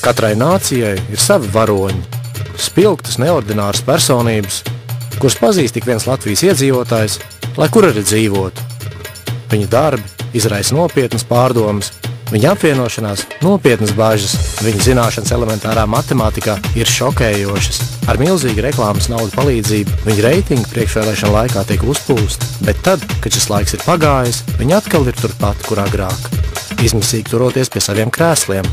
Katrai nācijai ir savi varoņi, spilgtas, neordināras personības, kuras pazīst tik viens Latvijas iedzīvotājs, lai kur arī dzīvotu. Viņa darbi izraisa nopietnas pārdomas, viņa apvienošanās nopietnas bažas, viņa zināšanas elementārā matemātikā ir šokējošas. Ar milzīgu reklāmas naudu palīdzību viņa reitingi priekšvēlēšana laikā tiek uzpūsti, bet tad, kad šis laiks ir pagājis, viņa atkal ir turpat, kur agrāk, izmisīgi turoties pie saviem krēsliem.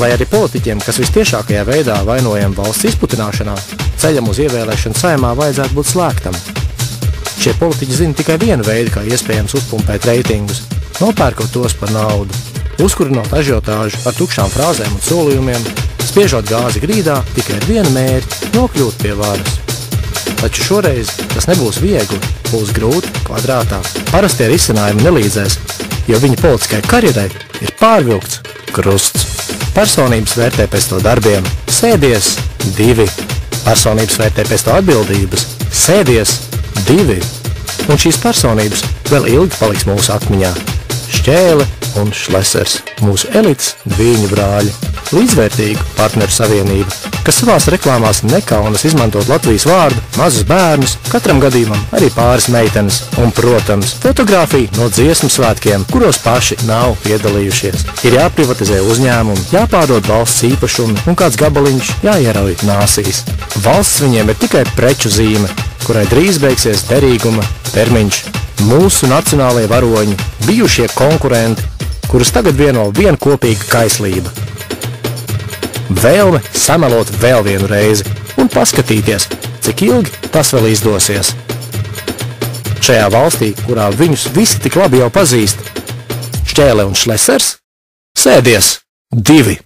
Lai arī politiķiem, kas vistiešākajā veidā vainojam valsts izputināšanā, ceļam uz ievēlēšanu Saeimā vajadzētu būt slēgtam. Šie politiķi zina tikai vienu veidu, kā iespējams uzpumpēt reitingus, nopērkot tos par naudu, uzkurinot ažiotāžu ar tukšām frāzēm un solījumiem, spiežot gāzi grīdā tikai ar vienu mērķi – nokļūt pie varas. Taču šoreiz tas nebūs viegli, būs grūti kvadrātā. Parastie risinājumi nelīdzēs, jo viņa politiskai karjerai ir pārvilkts krusts. Personības vērtē pēc to darbiem, sēdies 2. Personības vērtē pēc to atbildības, sēdies 2. Un šīs personības vēl ilgi paliks mūsu atmiņā. Šķēle un Šlesers, mūsu elites dvīņu brāļi, līdzvērtīgu partneru savienību, kas savās reklāmās nekaunas izmantot Latvijas vārdu, mazus bērnus, katram gadījumam arī pāris meitenes un, protams, fotogrāfija no dziesmu svētkiem, kuros paši nav piedalījušies. Ir jāprivatizē uzņēmumi, jāpārdod valsts īpašumi un kāds gabaliņš jāierauj nāsīs. Valsts viņiem ir tikai preču zīme, kurai drīz beigsies derīguma termiņš. Mūsu nacionālie varoņi, bijušie konkurenti, kurus tagad vieno viena kopīga kaislība. Vēlme samelot vēl vienu reizi un paskatīties, cik ilgi tas vēl izdosies. Šajā valstī, kurā viņus visi tik labi jau pazīst, Šķēle un Šlesers, sēdies 2.